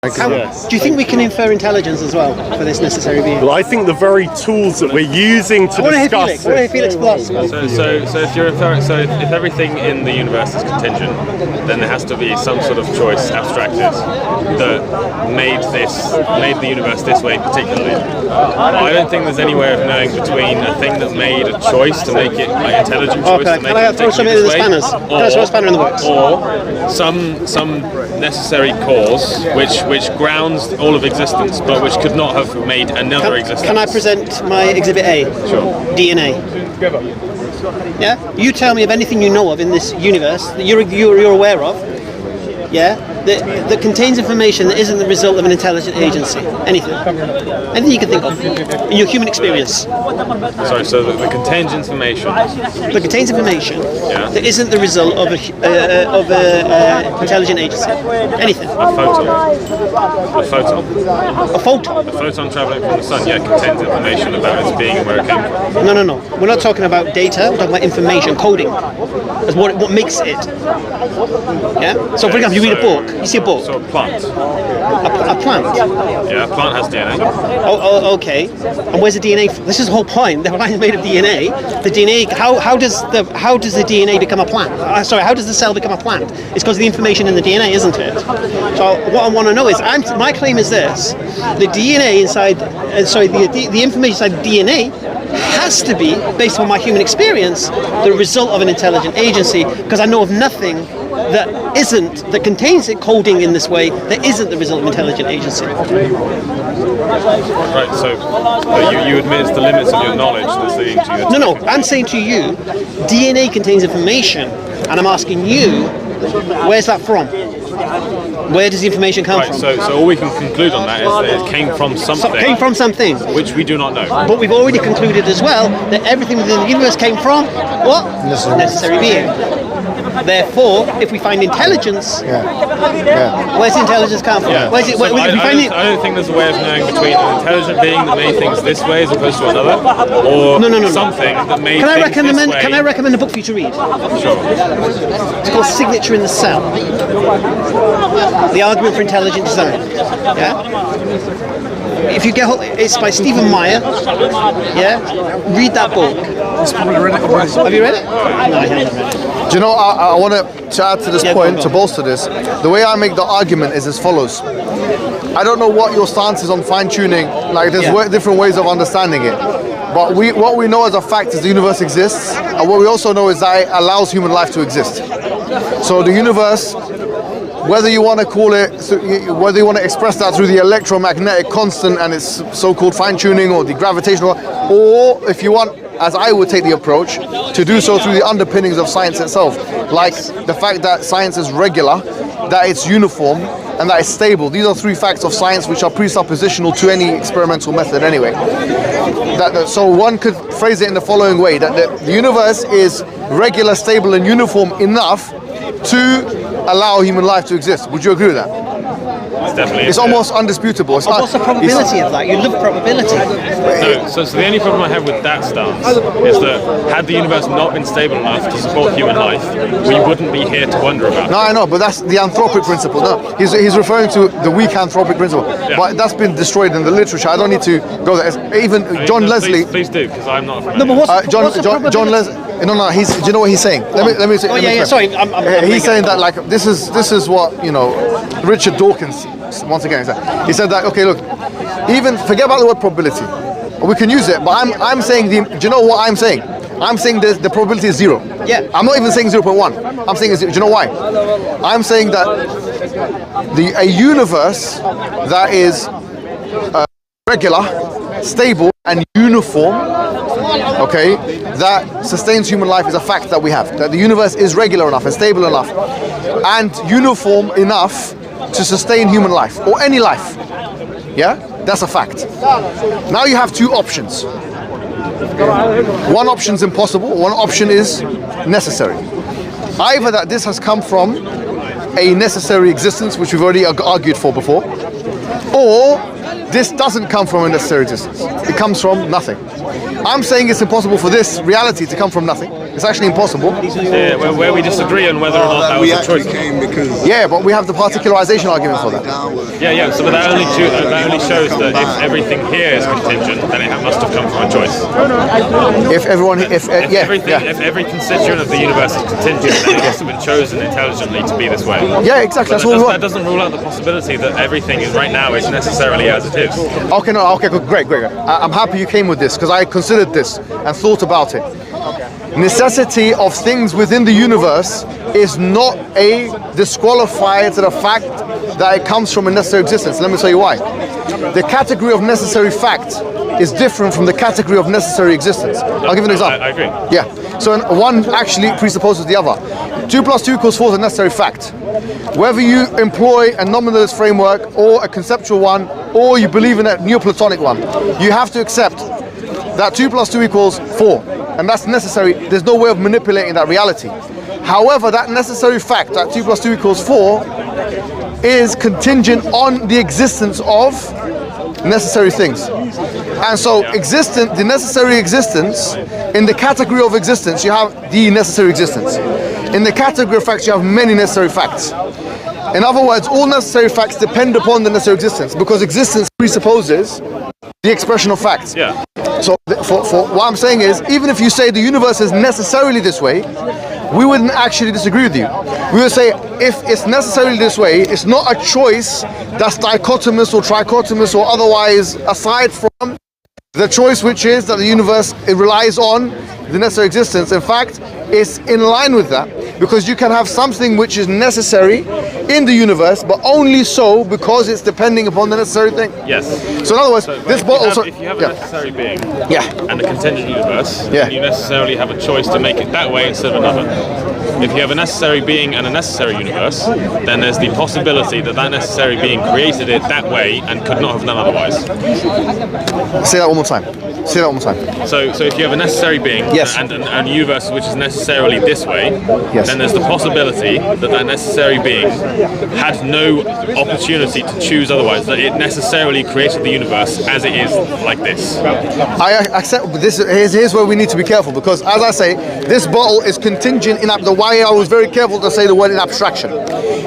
Do you think we can infer intelligence as well for this necessary being? Well, I think the very tools that we're using to discuss it. Felix philosophy. So if you're inferring, so if everything in the universe is contingent, then there has to be some sort of choice abstracted that made the universe this way particularly. I don't think there's any way of knowing between a thing that made a choice to make it like intelligent choice to make it throw something in the spanners? Can I throw a spanner in the works? Or some necessary cause which grounds all of existence, but which could not have made another existence. Can I present my exhibit A? Sure. DNA. Yeah. You tell me of anything you know of in this universe that you're aware of. Yeah. That contains information that isn't the result of an intelligent agency. Anything you can think of in your human experience. Sorry, so that contains information. That contains information that isn't the result of a intelligent agency. Anything. A photon. A photon. A photon traveling from the sun, contains information about its being and where it came from. No. We're not talking about data. We're talking about information, coding. That's what makes it. Yeah. So, for example, you read a book. You see a book. So a plant. A plant. Yeah, a plant has DNA. Oh, okay. And where's the DNA? This is the whole point. The plant is made of DNA. The DNA. How does the DNA become a plant? How does the cell become a plant? It's because of the information in the DNA, isn't it? So what I want to know is, my claim is this: the DNA inside, the information inside the DNA has to be, based on my human experience, the result of an intelligent agency. Because I know of nothing that contains it coding in this way that isn't the result of intelligent agency. Right, so you admit it's the limits of your knowledge that's leading to you. No, I'm saying to you, DNA contains information, and I'm asking you, where's that from? Where does the information come from? So all we can conclude on that is that it came from something. Came from something. Which we do not know. But we've already concluded as well that everything within the universe came from what? Necessary being. Therefore, if we find intelligence, where's the intelligence come from? I don't think there's a way of knowing between an intelligent being that made things this way as opposed to another, or something that made things this way. Can I recommend a book for you to read? Sure. It's called Signature in the Cell. The Argument for Intelligent Design. Yeah? If you it's by Stephen Meyer. Yeah? Read that book. Have you read it? No, I haven't read it. Do you know, I want to add to this point, to bolster this. The way I make the argument is as follows. I don't know what your stance is on fine-tuning. Like, there's different ways of understanding it. But what we know as a fact is the universe exists. And what we also know is that it allows human life to exist. So the universe, whether you want to call it, whether you want to express that through the electromagnetic constant and its so-called fine-tuning, or the gravitational, or if you want, as I would take the approach, to do so through the underpinnings of science itself, like the fact that science is regular, that it's uniform, and that it's stable. These are three facts of science which are presuppositional to any experimental method anyway. So one could phrase it in the following way, that the universe is regular, stable, and uniform enough to allow human life to exist. Would you agree with that? It's almost undisputable. What's the probability of that? You love probability. No, so the only problem I have with that stance is that had the universe not been stable enough to support human life, we wouldn't be here to wonder about it. No, I know, but that's the anthropic principle. No, he's referring to the weak anthropic principle. Yeah. But that's been destroyed in the literature. I don't need to go there. Even John Leslie. Please do, because I'm not familiar. No, but what's John Leslie. No. Do you know what he's saying? Let me say. Sorry, he's saying that, like, this is what Richard Dawkins once again said. He said that, okay, look, even forget about the word probability. We can use it, but I'm saying do you know what I'm saying? I'm saying the probability is 0. Yeah. I'm not even saying 0.1. I'm saying do you know why? I'm saying that a universe that is regular, stable, and uniform, okay, that sustains human life is a fact that we have. That the universe is regular enough and stable enough and uniform enough to sustain human life, or any life. Yeah? That's a fact. Now you have two options. One option is impossible, one option is necessary. Either that this has come from a necessary existence, which we've already argued for before, or this doesn't come from a necessary existence. It comes from nothing. I'm saying it's impossible for this reality to come from nothing. It's actually impossible. Yeah, where we disagree on whether or not that was a choice. Yeah, but we have the particularization argument for that. Yeah. So, but that only shows that if everything here is contingent, then it must have come from a choice. If every constituent of the universe is contingent, then it must have been chosen intelligently to be this way. Yeah, exactly. But that doesn't rule out the possibility that everything is right now is necessarily as it is. Okay, good, great. I'm happy you came with this because I considered this and thought about it. Necessity of things within the universe is not a disqualifier to the fact that it comes from a necessary existence. Let me tell you why. The category of necessary fact is different from the category of necessary existence. I'll give you an example. I agree. Yeah. So one actually presupposes the other. 2 + 2 = 4 is a necessary fact. Whether you employ a nominalist framework or a conceptual one, or you believe in a Neoplatonic one, you have to accept that 2 + 2 = 4. And that's necessary. There's no way of manipulating that reality. However, that necessary fact that 2 + 2 = 4 is contingent on the existence of necessary things. And so the necessary existence, in the category of existence, you have the necessary existence. In the category of facts, you have many necessary facts. In other words, all necessary facts depend upon the necessary existence, because existence presupposes the expression of facts. Yeah. So for what I'm saying is, even if you say the universe is necessarily this way, we wouldn't actually disagree with you. We would say, if it's necessarily this way, it's not a choice that's dichotomous or trichotomous or otherwise, aside from the choice which is that the universe, it relies on the necessary existence. In fact, it's in line with that, because you can have something which is necessary in the universe, but only so because it's depending upon the necessary thing. Yes. So in other words, this bottle. If you have a necessary being and a contingent universe, Yeah. then you necessarily have a choice to make it that way instead of another. If you have a necessary being and a necessary universe, then there's the possibility that that necessary being created it that way and could not have done otherwise. Say that one more time. So if you have a necessary being Yes. and a universe which is necessarily this way, Yes. then there's the possibility that that necessary being had no opportunity to choose otherwise, that it necessarily created the universe as it is like this. I accept, but here's where we need to be careful, because as I say, this bottle is contingent in the why I was very careful to say the word in abstraction.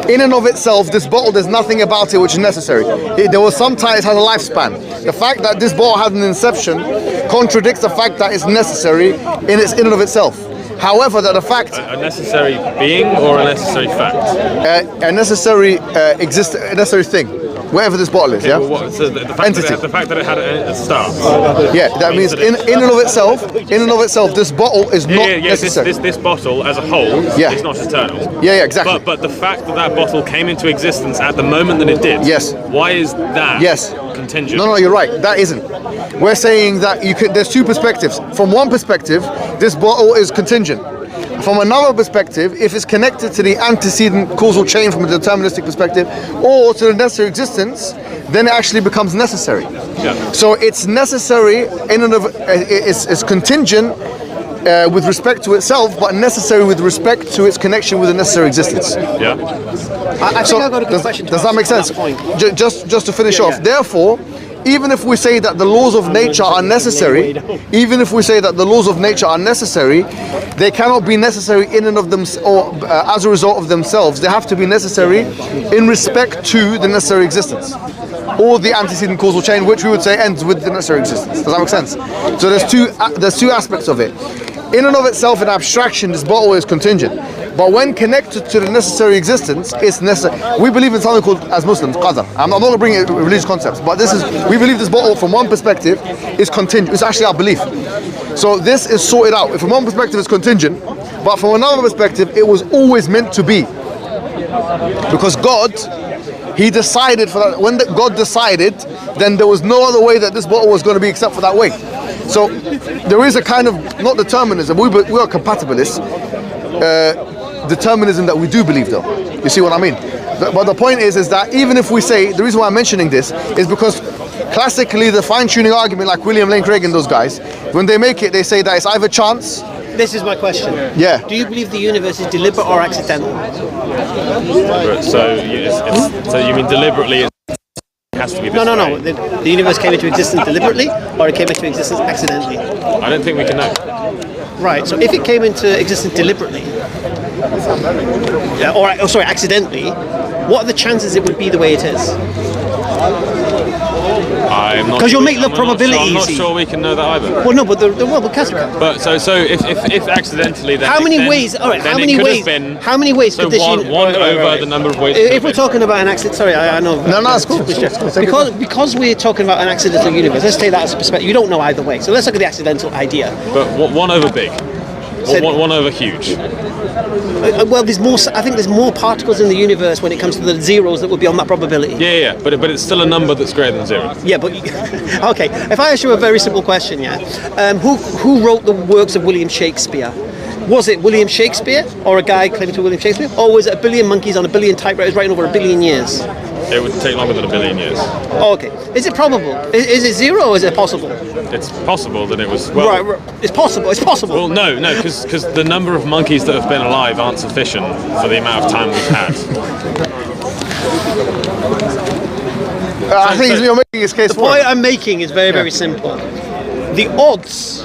In and of itself, this bottle, there's nothing about it which is necessary. There was some time it has a lifespan. The fact that this bottle has an inception contradicts the fact that it's necessary in and of itself. However, that the fact A necessary being or a necessary fact? a necessary a necessary thing, wherever this bottle is, yeah. Well, so the fact Entity. the fact that it had a start. Yeah, that means in and of itself, this bottle is not necessary. This bottle as a whole is not eternal. Yeah, exactly. But the fact that that bottle came into existence at the moment that it did. Yes. Why is that? Yes. Contingent. No, you're right. That isn't. We're saying that there's two perspectives. From one perspective, this bottle is contingent. From another perspective, if it's connected to the antecedent causal chain from a deterministic perspective, or to the necessary existence, then it actually becomes necessary. Yeah. So it's necessary in and of it's contingent with respect to itself, but necessary with respect to its connection with the necessary existence. Yeah. I think I've got a good question. Does that make sense? Just to finish off. Therefore, even if we say that the laws of nature are necessary, they cannot be necessary in and of them, or as a result of themselves. They have to be necessary in respect to the necessary existence, or the antecedent causal chain, which we would say ends with the necessary existence. Does that make sense? So there's two aspects of it. In and of itself, in abstraction, this bottle is contingent. But when connected to the necessary existence, it's necessary. We believe in something called, as Muslims, qadar. I'm not going to bring religious concepts, but we believe this bottle, from one perspective, is contingent. It's actually our belief. So this is sorted out. From one perspective, it's contingent, but from another perspective, it was always meant to be. Because God, He decided for that. When God decided, then there was no other way that this bottle was going to be except for that way. So there is a kind of, not determinism, we are compatibilists, determinism that we do believe though. You see what I mean? But the point is that even if we say, the reason why I'm mentioning this is because classically the fine-tuning argument, like William Lane Craig and those guys, when they make it, they say that it's either chance This is my question. Yeah. Do you believe the universe is deliberate or accidental? So you mean deliberately? It has to be this No. way? The universe came into existence deliberately, or it came into existence accidentally? I don't think we can know. Right. So if it came into existence deliberately, accidentally, what are the chances it would be the way it is? I'm not. 'Cause you'll make the I'm not probability sure- I'm not easy. sure we can know that either. Well, no, but the world would cancel. But so if accidentally, then How many then, ways? All right. then How it many could ways? have been, How many ways so could this? one over the number of ways. If we're talking about an accident, sorry, I know. No, it's cool. Because we're talking about an accidental universe. Let's take that as a perspective. You don't know either way. So let's look at the accidental idea. But one over big, So- one over huge. Well, there's more. I think there's more particles in the universe when it comes to the zeros that would be on that probability. Yeah. But it's still a number that's greater than zero. Yeah, but okay. If I ask you a very simple question, who wrote the works of William Shakespeare? Was it William Shakespeare, or a guy claiming to be William Shakespeare, or was it a billion monkeys on a billion typewriters writing over a billion years? It would take longer than a billion years. Oh, okay. Is it probable? Is it zero, or is it possible? It's possible that it was. Well, Right. It's possible. It's possible. Well, no, because the number of monkeys that have been alive aren't sufficient for the amount of time we've had. I think you're making his case The for point it. I'm making is very, very simple. The odds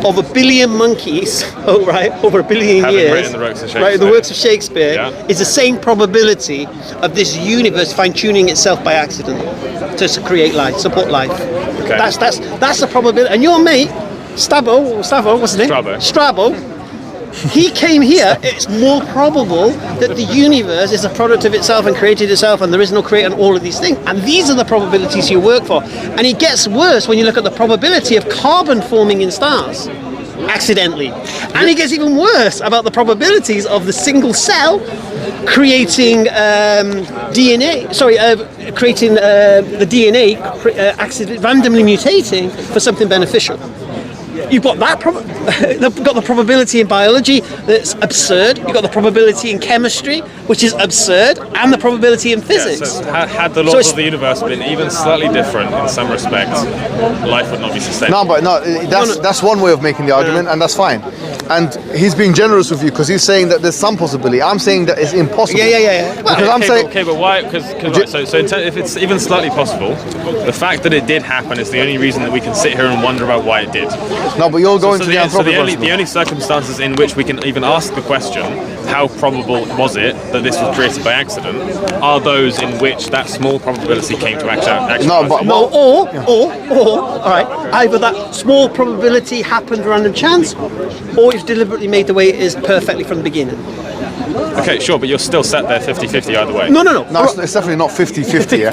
of a billion monkeys, over a billion Having years, written the works of right, the works of Shakespeare, Yeah. is the same probability of this universe fine-tuning itself by accident to create life, support life. Okay. That's the probability. And your mate, Strabo, what's his name? Strabo. He came here. It's more probable that the universe is a product of itself and created itself, and there is no creator and all of these things. And these are the probabilities you work for. And it gets worse when you look at the probability of carbon forming in stars accidentally. And it gets even worse about the probabilities of the single cell creating DNA. Creating the DNA randomly mutating for something beneficial. You've got that they've got the probability in biology that's absurd. You've got the probability in chemistry, which is absurd, and the probability in physics. So had the laws of the universe been even slightly different in some respects, life would not be sustainable. That's one way of making the argument, and that's fine. And he's being generous with you because he's saying that there's some possibility. I'm saying that it's impossible. Yeah. Because I'm saying. But why? Because if it's even slightly possible, the fact that it did happen is the only reason that we can sit here and wonder about why it did. No, but you're going to the anthropic the only circumstances in which we can even ask the question, how probable was it that this was created by accident, are those in which that small probability came to actually. All right. Either that small probability happened random chance, or it's deliberately made the way it is perfectly from the beginning. Okay, sure, but you're still set there 50-50 either way. No. No, it's definitely not 50-50. Yeah?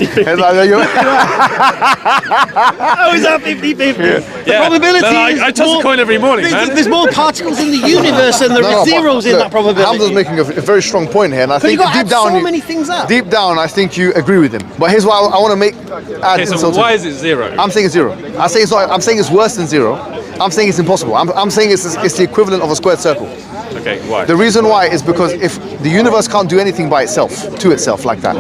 How is that 50-50? The probability is I toss a coin every morning, man. There's more particles in the universe than there are zeros in that probability. Hamza's making a very strong point here, and I think you've got to deep add down, so many things up. Deep down, I think you agree with him. But here's what I want to add. Okay, so why is it zero? I'm saying it's zero. I'm saying it's not. I'm saying it's worse than zero. I'm saying it's impossible. I'm saying it's the equivalent of a squared circle. Okay, why? The reason why is because if the universe can't do anything by itself, to itself like that.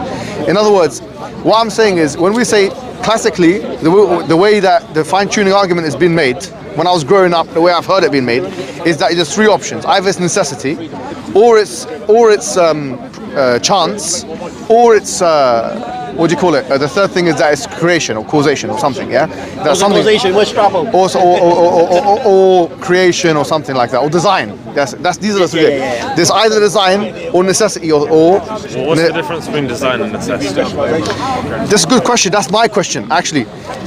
In other words, what I'm saying is when we say classically, the way that the fine-tuning argument has been made, when I was growing up, the way I've heard it being made, is that there's three options. Either it's necessity, or it's chance, or it's what do you call it? The third thing is that it's creation or causation or something. Yeah, that's something. Causation. Where's Strabo? Or creation or something like that, or design. These are the three. Yeah. There's either design or necessity or. Well, what's the difference between design and necessity? That's a good question. That's my question, actually.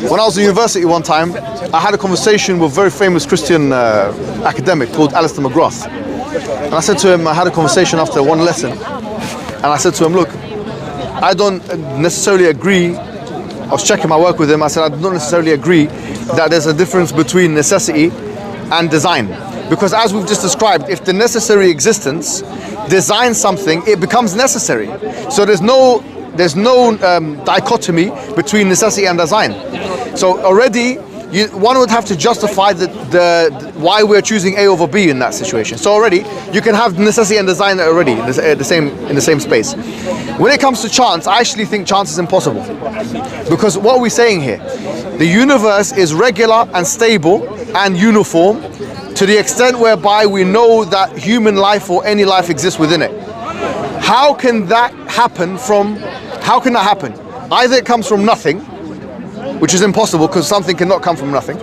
When I was at university one time, I had a conversation with a very famous Christian academic called Alistair McGrath. And I said to him, I had a conversation after one lesson, and I said to him, look, I don't necessarily agree. I was checking my work with him. I said, I don't necessarily agree that there's a difference between necessity and design. Because as we've just described, if the necessary existence designs something, it becomes necessary. So there's no dichotomy between necessity and design. So already, one would have to justify why we're choosing A over B in that situation. So already, you can have necessity and design already in the same space. When it comes to chance, I actually think chance is impossible. Because what are we saying here? The universe is regular and stable and uniform to the extent whereby we know that human life or any life exists within it. How can that happen? Either it comes from nothing, which is impossible because something cannot come from nothing,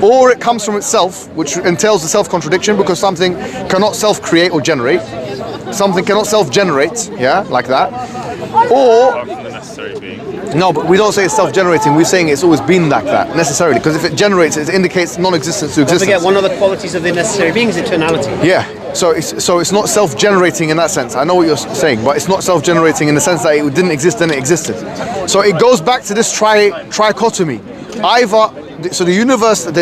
or it comes from itself, which entails the self-contradiction because something cannot self-create or generate. Something cannot self-generate, yeah, like that. Or Apart from the necessary being. no, but we don't say it's self-generating. We're saying it's always been like that necessarily, because if it generates, it indicates non-existence to Don't existence. forget, one of the qualities of the necessary being is eternality. Yeah. So it's not self-generating in that sense. I know what you're saying, but it's not self-generating in the sense that it didn't exist then it existed. So it goes back to this trichotomy. Either so the universe, the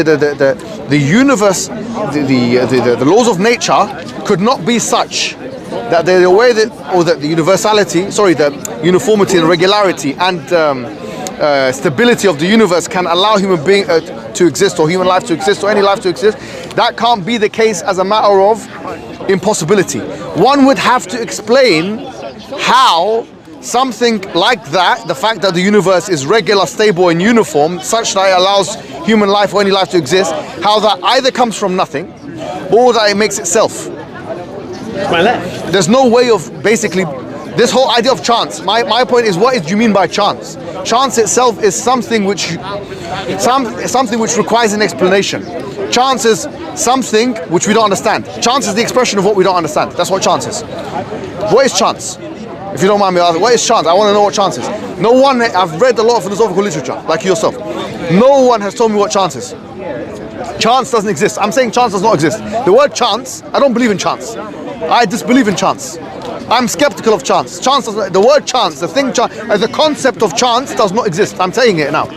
laws of nature could not be such that the way that, or that the universality, the uniformity and regularity and stability of the universe can allow human being to exist, or human life to exist, or any life to exist. That can't be the case as a matter of impossibility. One would have to explain how something like that, the fact that the universe is regular, stable and uniform, such that it allows human life or any life to exist, how that either comes from nothing or that it makes itself. My left. There's no way of basically this whole idea of chance. My point is, what do you mean by chance? Chance itself is something which requires an explanation. Chance is something which we don't understand. Chance is the expression of what we don't understand. That's what chance is. What is chance? If you don't mind me asking, what is chance? I want to know what chance is. No one, I've read a lot of philosophical literature, like yourself. No one has told me what chance is. Chance doesn't exist. I'm saying chance does not exist. The word chance, I don't believe in chance. I disbelieve in chance. I'm skeptical of chance. The word chance, the concept of chance does not exist. I'm saying it now.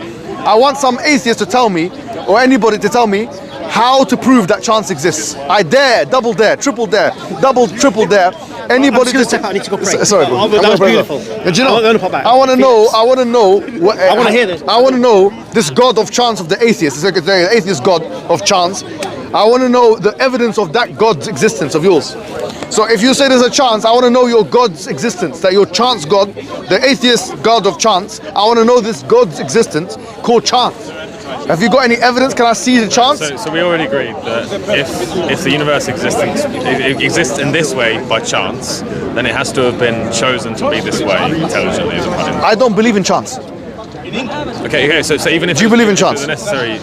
I want some atheist to tell me, or anybody to tell me, how to prove that chance exists. I dare, double dare, triple dare, double, triple dare. Anybody I'm just gonna I need to go pray. Sorry, bro. That was beautiful. Do you know, I'm gonna pop back. I want to know. I want to hear this. I want to know this God of chance of the atheist, the atheist God of chance. I want to know the evidence of that God's existence of yours. So if you say there's a chance, I want to know your God's existence, that your chance God, the atheist God of chance, I want to know this God's existence called chance. Have you got any evidence? Can I see the chance? So we already agreed that if the universe exists in this way by chance, then it has to have been chosen to be this way intelligently as a punishment. I don't believe in chance. Okay. So even if Do you believe in chance? Necessary,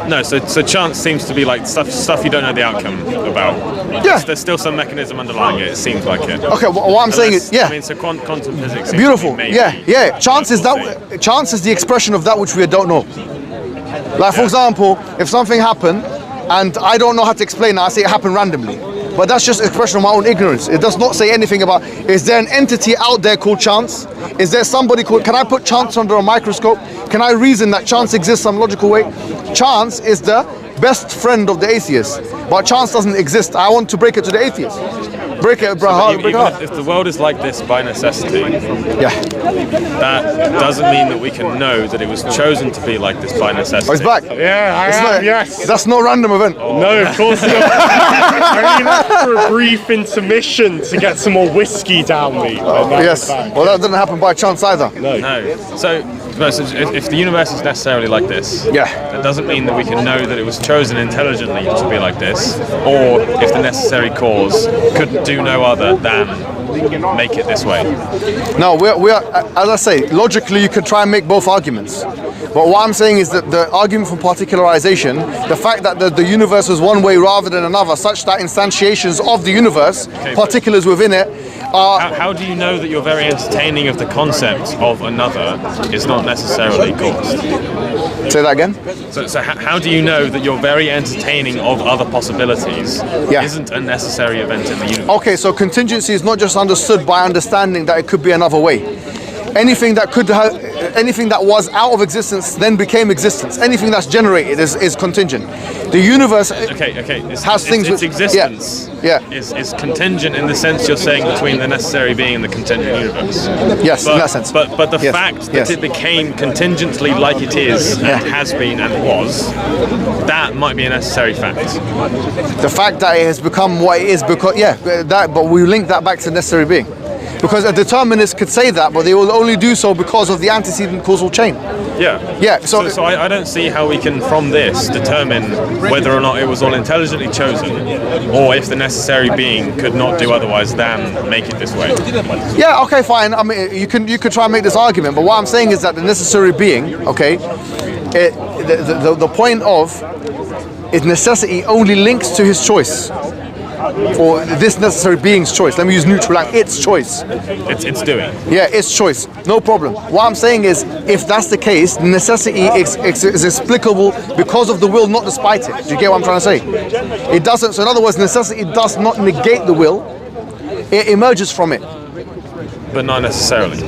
no. So chance seems to be like stuff you don't know the outcome about. Yeah. There's still some mechanism underlying it. It seems like it. Okay. What I'm saying is, yeah. I mean, so quantum physics. Beautiful. Yeah. Chance is that. Chance is the expression of that which we don't know. Like, for example, if something happened and I don't know how to explain it, I say it happened randomly. But that's just an expression of my own ignorance. It does not say anything about, is there an entity out there called chance? Is there somebody called, can I put chance under a microscope? Can I reason that chance exists some logical way? Chance is the best friend of the atheist. But chance doesn't exist. I want to break it to the atheist. Break it, bro. Even if the world is like this by necessity, yeah, that doesn't mean that we can know that it was chosen to be like this by necessity. Oh, he's back. Yeah, yes. That's no random event. No, of course not. I only left for a brief intermission to get some more whiskey down me. Yes. Well, that didn't happen by chance either. No. So if the universe is necessarily like this, yeah, that doesn't mean that we can know that it was chosen intelligently to be like this, or if the necessary cause could do no other than make it this way. No, we are, as I say, logically you could try and make both arguments. But what I'm saying is that the argument for particularization, the fact that the universe is one way rather than another, such that instantiations of the universe, particulars within it, are... How do you know that your very entertaining of the concept of another is not necessarily caused? Say that again? So how do you know that your very entertaining of other possibilities isn't a necessary event in the universe? Okay, so contingency is not just understood by understanding that it could be another way. Anything that anything that was out of existence then became existence. Anything that's generated is contingent. The universe has things. Its existence is contingent in the sense you're saying between the necessary being and the contingent universe. Yes, in that sense. But the fact that it became contingently like it is and has been and was, that might be a necessary fact. The fact that it has become what it is because but we link that back to necessary being. Because a determinist could say that, but they will only do so because of the antecedent causal chain. Yeah. Yeah. So I don't see how we can, from this, determine whether or not it was all intelligently chosen, or if the necessary being could not do otherwise than make it this way. Yeah. Okay. Fine. I mean, you could try and make this argument, but what I'm saying is that the necessary being, okay, the point of its necessity only links to his choice. Or this necessary being's choice. Let me use neutral language. Its choice. It's doing. Yeah, its choice. No problem. What I'm saying is, if that's the case, necessity is explicable because of the will, not despite it. Do you get what I'm trying to say? It doesn't. So in other words, necessity does not negate the will. It emerges from it. But not necessarily.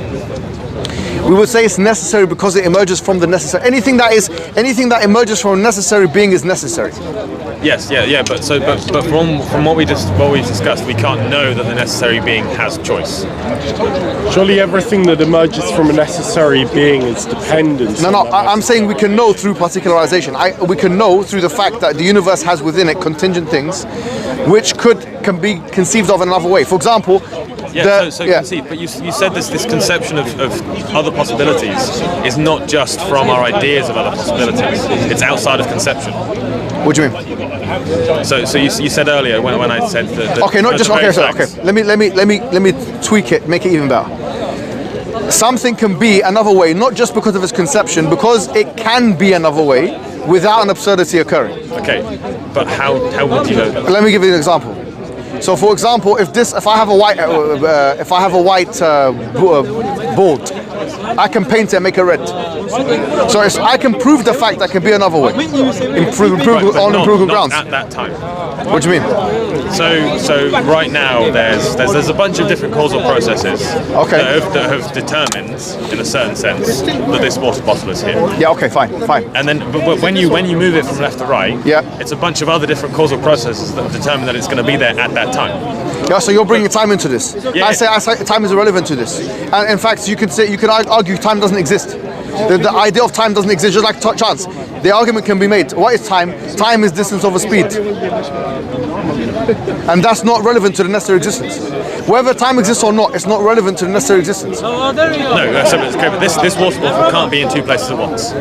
We would say it's necessary because it emerges from the necessary. Anything that emerges from a necessary being is necessary. Yes, yeah. But from what we discussed, we can't know that the necessary being has choice. Surely everything that emerges from a necessary being is dependent. No, I'm saying we can know through particularization. We can know through the fact that the universe has within it contingent things, which can be conceived of in another way. For example. Conceive, but you said this conception of other possibilities is not just from our ideas of other possibilities. It's outside of conception. What do you mean? So you said earlier when I said that. Okay, not just okay. So okay, let me tweak it, make it even better. Something can be another way, not just because of its conception, because it can be another way without an absurdity occurring. Okay, but how would you know that? Let me give you an example. So, for example, if I have a white board, I can paint it and make it red. So I can prove the fact that can be another way, on improvable grounds. At that time. What do you mean? So right now there's a bunch of different causal processes that have determined, in a certain sense, that this water bottle is here. Yeah. Okay. Fine. And then, but when you move it from left to right, yeah, it's a bunch of other different causal processes that determine that it's going to be there at that time. Yeah. So you're bringing time into this. Yeah. I say time is irrelevant to this. And in fact, you could argue time doesn't exist. The idea of time doesn't exist, just like chance. The argument can be made. What is time? Time is distance over speed. And that's not relevant to the necessary existence. Whether time exists or not, it's not relevant to the necessary existence. No, but this water bottle can't be in two places at once.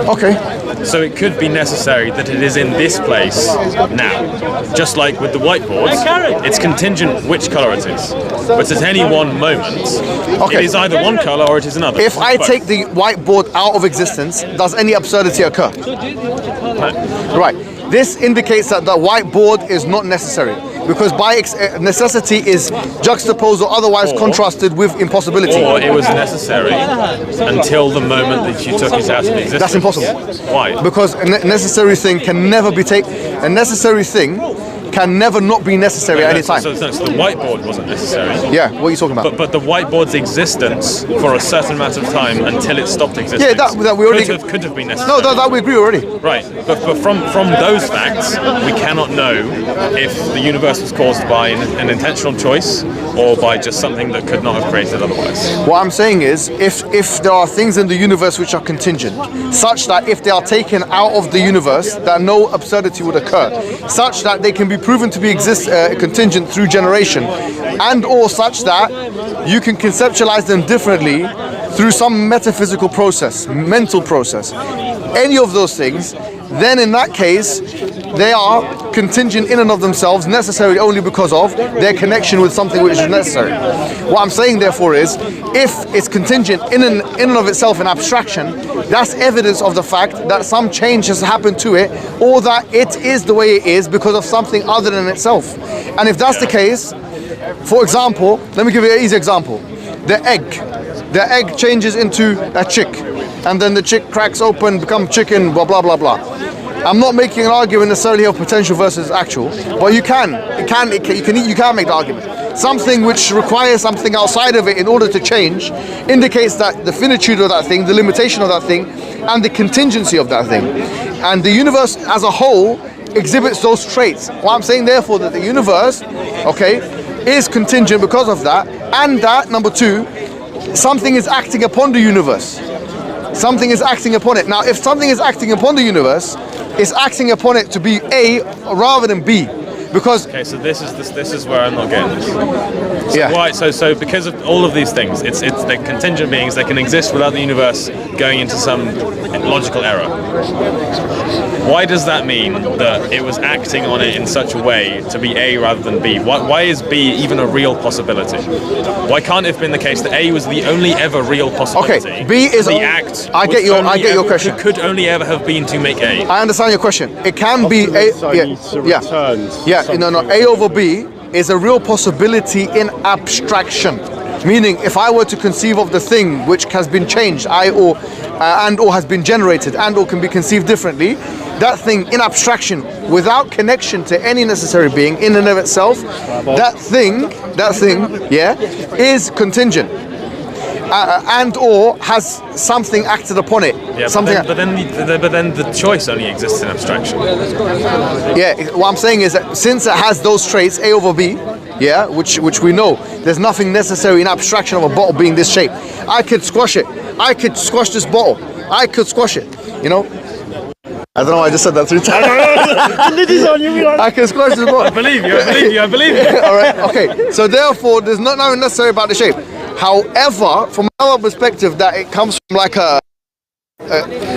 Okay. So it could be necessary that it is in this place now. Just like with the whiteboard, it's contingent which colour it is. But at any one moment, it is either one colour or it is another. If I take the whiteboard out of existence, does any absurdity occur? No. Right. This indicates that the whiteboard is not necessary, because by necessity is juxtaposed or otherwise contrasted with impossibility. Or it was necessary until the moment that you took it out of existence. That's impossible. Why? Because a necessary thing can never be taken. A necessary thing can never not be necessary at any time. So the whiteboard wasn't necessary. Yeah, what are you talking about? But the whiteboard's existence for a certain amount of time until it stopped existing. Yeah, that we already could have been necessary. No, that we agree already. Right, but from those facts, we cannot know if the universe was caused by an intentional choice or by just something that could not have created otherwise. What I'm saying is, if there are things in the universe which are contingent, such that if they are taken out of the universe, that no absurdity would occur, such that they can be proven to be contingent through generation, and or such that you can conceptualize them differently through some metaphysical process, mental process, any of those things, then in that case they are contingent in and of themselves, necessary only because of their connection with something which is necessary. What I'm saying therefore is, if it's contingent in and of itself in abstraction, that's evidence of the fact that some change has happened to it, or that it is the way it is because of something other than itself. And if that's the case, for example, let me give you an easy example. The egg changes into a chick, and then the chick cracks open, becomes chicken, blah blah blah blah. I'm not making an argument necessarily of potential versus actual, but you can make the argument. Something which requires something outside of it in order to change indicates that the finitude of that thing, the limitation of that thing, and the contingency of that thing. And the universe as a whole exhibits those traits. What I'm saying therefore that the universe, is contingent because of that, and that, number two, something is acting upon the universe. Something is acting upon it. Now, if something is acting upon the universe, it's acting upon it to be A rather than B. Because Okay, so this is where I'm not getting this. So Yeah. Why? So because of all of these things, it's they're contingent beings that can exist without the universe going into some logical error. Why does that mean that it was acting on it in such a way to be A rather than B? Why is B even a real possibility? Why can't it have been the case that A was the only ever real possibility? Okay, B is the act. I get your question. Could only ever have been to make A. I understand your question. It can be A. No. A over B is a real possibility in abstraction. Meaning, if I were to conceive of the thing which has been changed, or has been generated, and or can be conceived differently, that thing in abstraction, without connection to any necessary being in and of itself, that thing, is contingent. And or has something acted upon it. Yeah, something. but then the choice only exists in abstraction. Yeah, what I'm saying is that since it has those traits, A over B, yeah, which we know, there's nothing necessary in abstraction of a bottle being this shape. I could squash it. I could squash this bottle. I could squash it. You know. I don't know. I just said that 3 times. I can squash this bottle. I believe you. All right. Okay. So therefore, there's not nothing necessary about the shape. However, from our perspective, that it comes from like a.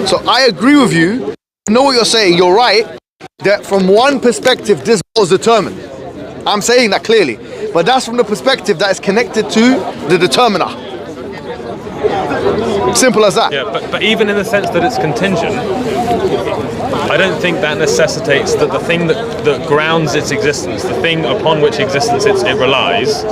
So I agree with you. I know what you're saying. You're right. That from one perspective, this was determined. I'm saying that clearly, but that's from the perspective that is connected to the determiner. Simple as that. Yeah, but even in the sense that it's contingent, I don't think that necessitates that the thing that grounds its existence, the thing upon which existence it relies,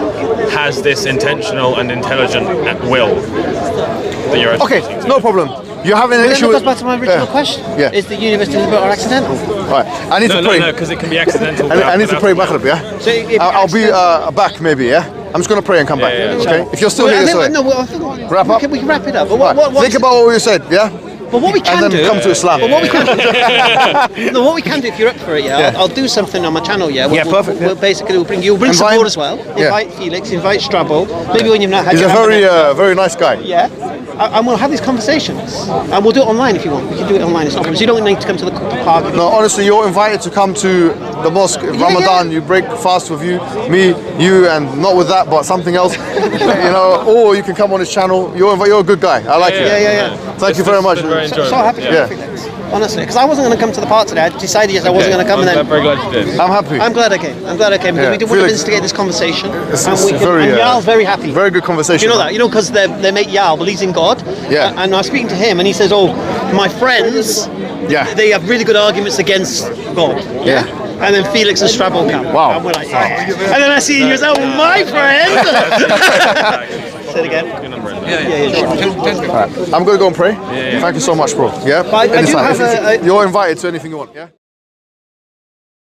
has this intentional and intelligent will that you're Okay, attributing to. no problem. You have an Well, issue that goes with... back to my original question. Yeah. Is the universe deliberate or accidental? Right, I need to pray. No, because it can be accidental. I need to pray Maghrib, yeah? So if I'll be back maybe, yeah? I'm just going to pray and come back, yeah. okay? If you're still here, sorry. No, I think Wrap up? we can wrap it up. But Right, think about what you said, yeah? But what we can And then do, come to Islam. But what we can do, no, what we can do if you're up for it, yeah, I'll do something on my channel, yeah. Yeah, perfect, We'll basically we'll bring Invite support him. as well. Yeah. Invite Felix, invite Strabo. Maybe when you've not had. He's a your very nice guy. Yeah, and we'll have these conversations, and we'll do it online if you want. We can do it online. It's not a problem. So you don't need to come to the park. No, honestly, you're invited to come to the mosque. Ramadan, you break fast with you, and not with that, but something else. You know, or you can come on his channel. You're a good guy. I like you. Yeah. Thank you very much. Very enjoyable. So happy to have Felix. Honestly, because I wasn't going to come to the park today. I decided yes, I wasn't going to come, and then very glad you did. I'm happy. I'm glad I came. Because we want to Felix, instigate this conversation, It's and very, Yal's very happy. Very good conversation. You know that? You know, because they make Yal believes in God. Yeah. And I was speaking to him, and he says, "Oh, my friends, they have really good arguments against God." Yeah. And then Felix and Strabo come. Wow. And we're like, yeah. And then I see you yourself, my friend. Say it again. I'm going to go and pray. Thank you so much, bro. Yeah. But I do Anytime. have You're invited to anything you want. Yeah.